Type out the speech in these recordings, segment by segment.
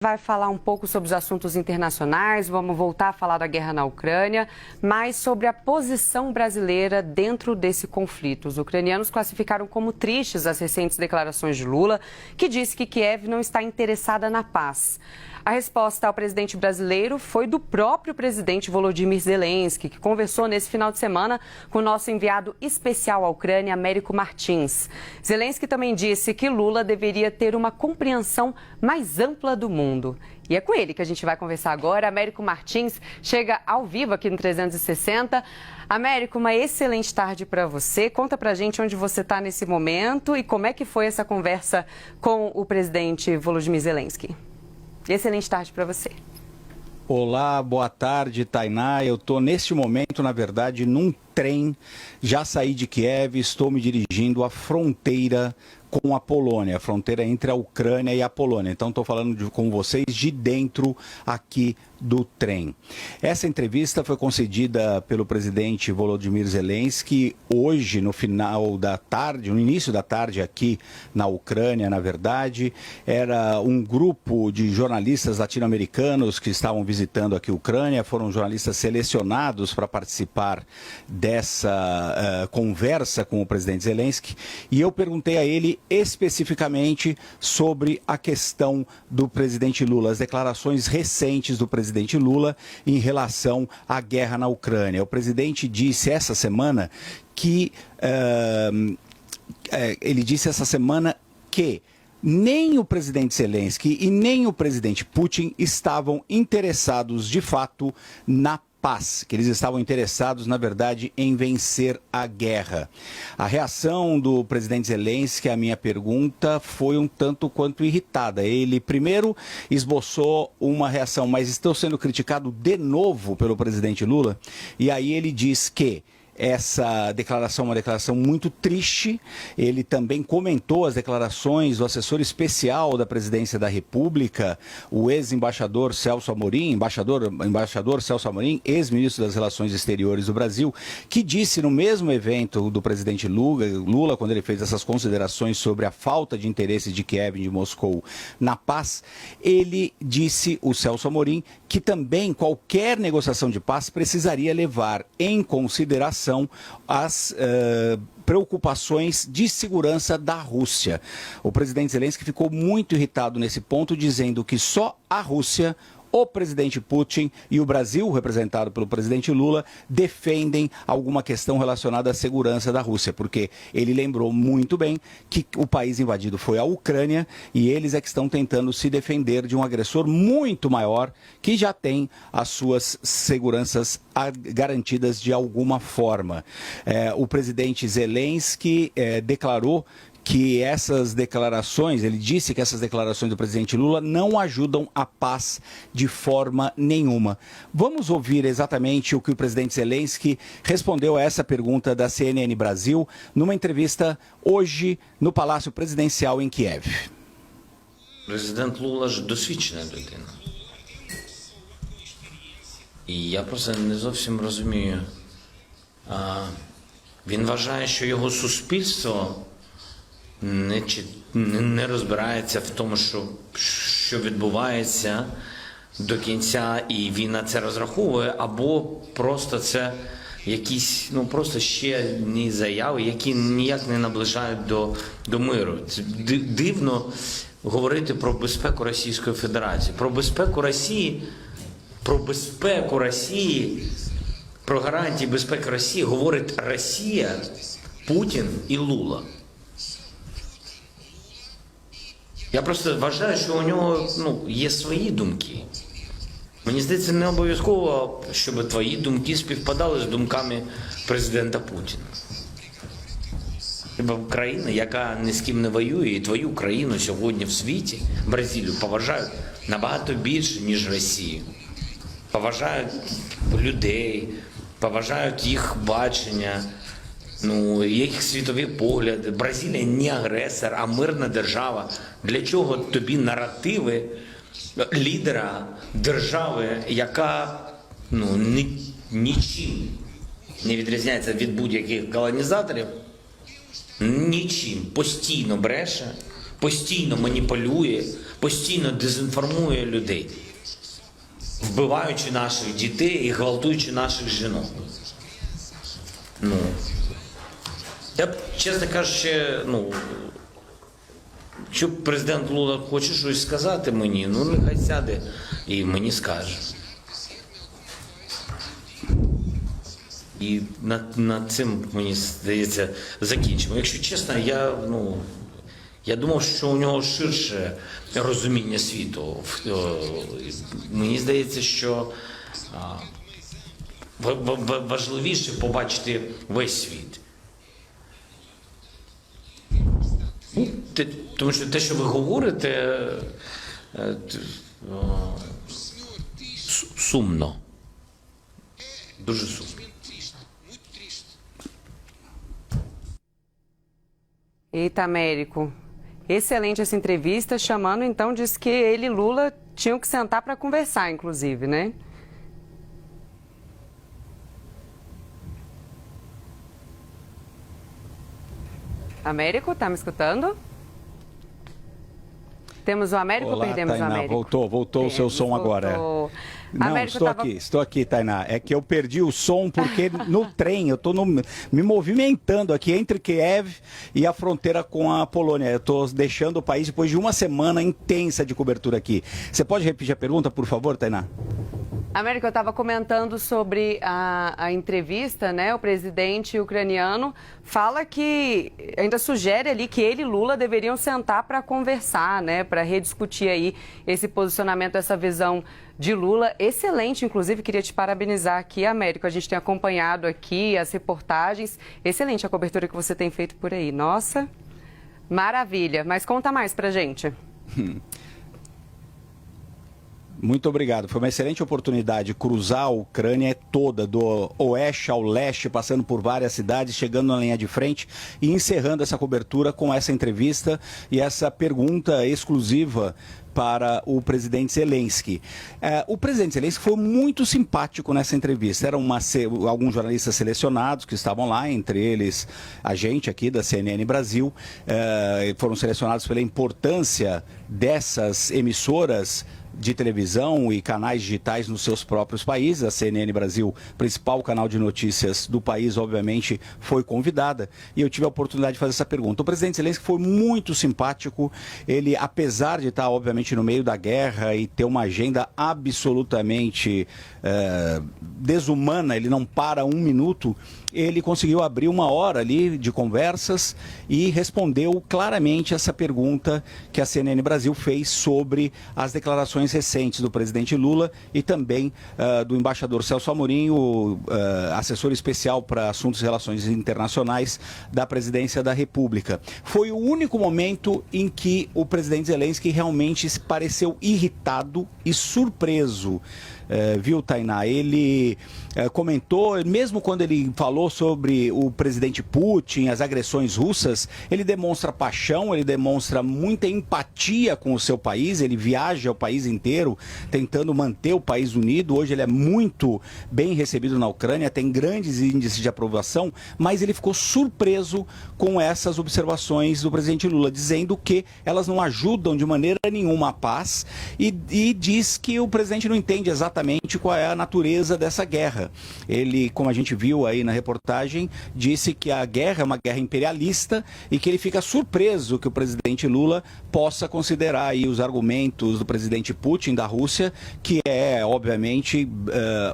Vai falar um pouco sobre os assuntos internacionais, vamos voltar a falar da guerra na Ucrânia, mas sobre a posição brasileira dentro desse conflito. Os ucranianos classificaram como tristes as recentes declarações de Lula, que disse que Kiev não está interessada na paz. A resposta ao presidente brasileiro foi do próprio presidente Volodymyr Zelensky, que conversou nesse final de semana com o nosso enviado especial à Ucrânia, Américo Martins. Zelensky também disse que Lula deveria ter uma compreensão mais ampla do mundo. E é com ele que a gente vai conversar agora. Américo Martins chega ao vivo aqui no 360. Américo, uma excelente tarde para você. Conta pra gente onde você está nesse momento e como é que foi essa conversa com o presidente Volodymyr Zelensky. Excelente tarde para você. Olá, boa tarde, Tainá. Eu estou neste momento, na verdade, num trem. Já saí de Kiev, estou me dirigindo à fronteira com a Polônia, a fronteira entre a Ucrânia e a Polônia. Então, estou falando com vocês de dentro aqui do trem. Essa entrevista foi concedida pelo presidente Volodymyr Zelensky hoje, no final da tarde, no início da tarde aqui na Ucrânia, na verdade. Era um grupo de jornalistas latino-americanos que estavam visitando aqui a Ucrânia, foram jornalistas selecionados para participar dessa conversa com o presidente Zelensky, e eu perguntei a ele especificamente sobre a questão do presidente Lula, as declarações recentes do presidente Lula em relação à guerra na Ucrânia. O presidente disse essa semana que nem o presidente Zelensky e nem o presidente Putin estavam interessados de fato na paz, que eles estavam interessados, na verdade, em vencer a guerra. A reação do presidente Zelensky à minha pergunta foi um tanto quanto irritada. Ele, primeiro, esboçou uma reação, mas estou sendo criticado de novo pelo presidente Lula, e aí ele diz que essa declaração é uma declaração muito triste. Ele também comentou as declarações do assessor especial da presidência da República, o ex-embaixador Celso Amorim, embaixador Celso Amorim, ex-ministro das Relações Exteriores do Brasil, que disse no mesmo evento do presidente Lula, quando ele fez essas considerações sobre a falta de interesse de Kiev e de Moscou na paz, ele disse, o Celso Amorim, que também qualquer negociação de paz precisaria levar em consideração as preocupações de segurança da Rússia. O presidente Zelensky ficou muito irritado nesse ponto, dizendo que só a Rússia, o presidente Putin e o Brasil, representado pelo presidente Lula, defendem alguma questão relacionada à segurança da Rússia, porque ele lembrou muito bem que o país invadido foi a Ucrânia e eles é que estão tentando se defender de um agressor muito maior que já tem as suas seguranças garantidas de alguma forma. O presidente Zelensky declarou que essas declarações, ele disse que essas declarações do presidente Lula não ajudam a paz de forma nenhuma. Vamos ouvir exatamente o que o presidente Zelensky respondeu a essa pergunta da CNN Brasil numa entrevista hoje no Palácio Presidencial em Kiev. Президент Лула ж досвідчена людина. І я просто не зовсім розумію. Він вважає, що його суспільство не розбирається в тому, що відбувається до кінця, і він на це розраховує, або просто це якісь, просто ще одні заяви, які ніяк не наближають до миру. Це дивно говорити про безпеку Російської Федерації. Про безпеку Росії, про гарантії безпеки Росії говорить Росія, Путін і Лула. Я просто вважаю, що у нього є свої думки. Мені здається, не обов'язково, щоб твої думки співпадали з думками президента Путіна. Країна, яка ні з ким не воює, і твою країну сьогодні в світі, Бразилію, поважають набагато більше, ніж Росію. Поважають людей, поважають їх бачення, їх світові погляди. Бразилія не агресор, а мирна держава. Для чого тобі наративи лідера держави, яка нічим не відрізняється від будь-яких колонізаторів, нічим, постійно бреше, постійно маніпулює, постійно дезінформує людей, вбиваючи наших дітей і гвалтуючи наших жінок. Ну, я б, чесно кажучи, якщо президент Лула хоче щось сказати мені, нехай сяде і мені скаже. І над цим, мені здається, закінчимо. Якщо чесно, я думав, що у нього ширше розуміння світу. Мені здається, що важливіше побачити весь світ. Тому що те, що ви говорите, сумно. Дуже sumno. Eita, Américo. Excelente essa entrevista, chamando então, disse que ele e Lula tinham que sentar para conversar, inclusive, né? Américo, tá me escutando? Temos o Américo ou perdemos Tainá, o Américo? Voltou o seu som agora. Não, Américo estou aqui, Tainá. É que eu perdi o som porque no trem, eu estou me movimentando aqui entre Kiev e a fronteira com a Polônia. Eu estou deixando o país depois de uma semana intensa de cobertura aqui. Você pode repetir a pergunta, por favor, Tainá? Américo, eu estava comentando sobre a entrevista, né? O presidente ucraniano fala que, ainda sugere ali que ele e Lula deveriam sentar para conversar, né? Para rediscutir aí esse posicionamento, essa visão de Lula. Excelente, inclusive, queria te parabenizar aqui, Américo. A gente tem acompanhado aqui as reportagens. Excelente a cobertura que você tem feito por aí. Nossa, maravilha. Mas conta mais pra gente. Muito obrigado. Foi uma excelente oportunidade cruzar a Ucrânia toda, do oeste ao leste, passando por várias cidades, chegando na linha de frente e encerrando essa cobertura com essa entrevista e essa pergunta exclusiva para o presidente Zelensky. O presidente Zelensky foi muito simpático nessa entrevista. Eram alguns jornalistas selecionados que estavam lá, entre eles a gente aqui da CNN Brasil. Foram selecionados pela importância dessas emissoras de televisão e canais digitais nos seus próprios países. A CNN Brasil, principal canal de notícias do país, obviamente, foi convidada. E eu tive a oportunidade de fazer essa pergunta. O presidente Zelensky foi muito simpático. Ele, apesar de estar, obviamente, no meio da guerra e ter uma agenda absolutamente desumana, ele não para um minuto, ele conseguiu abrir uma hora ali de conversas e respondeu claramente essa pergunta que a CNN Brasil fez sobre as declarações recentes do presidente Lula e também do embaixador Celso Amorim, o assessor especial para assuntos e relações internacionais da presidência da República. Foi o único momento em que o presidente Zelensky realmente se pareceu irritado e surpreso. Viu, Tainá? Ele comentou, mesmo quando ele falou sobre o presidente Putin, as agressões russas, ele demonstra paixão, ele demonstra muita empatia com o seu país, ele viaja o país inteiro tentando manter o país unido. Hoje ele é muito bem recebido na Ucrânia, tem grandes índices de aprovação, mas ele ficou surpreso com essas observações do presidente Lula, dizendo que elas não ajudam de maneira nenhuma a paz e diz que o presidente não entende exatamente qual é a natureza dessa guerra. Ele, como a gente viu aí na reportagem, disse que a guerra é uma guerra imperialista e que ele fica surpreso que o presidente Lula possa considerar aí os argumentos do presidente Putin da Rússia, que é, obviamente,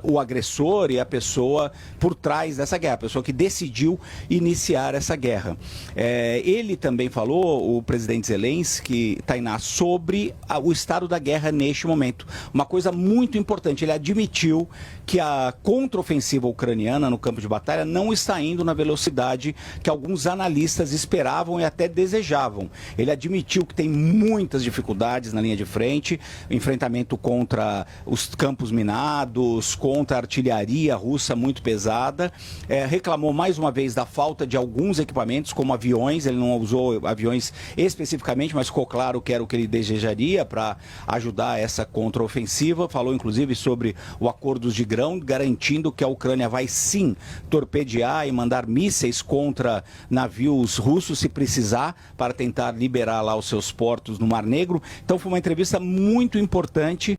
o agressor e a pessoa por trás dessa guerra, a pessoa que decidiu iniciar essa guerra. Ele também falou, o presidente Zelensky, Tainá, sobre o estado da guerra neste momento. Uma coisa muito importante, ele admitiu que a contraofensiva ucraniana no campo de batalha não está indo na velocidade que alguns analistas esperavam e até desejavam. Ele admitiu que tem muitas dificuldades na linha de frente, enfrentamento contra os campos minados, contra a artilharia russa muito pesada. Reclamou mais uma vez da falta de alguns equipamentos, como aviões. Ele não usou aviões especificamente, mas ficou claro que era o que ele desejaria para ajudar essa contraofensiva. Falou inclusive sobre o acordo de grão, garantindo que a Ucrânia vai sim torpedear e mandar mísseis contra navios russos se precisar, para tentar liberar lá os seus portos no Mar Negro. Então foi uma entrevista muito importante.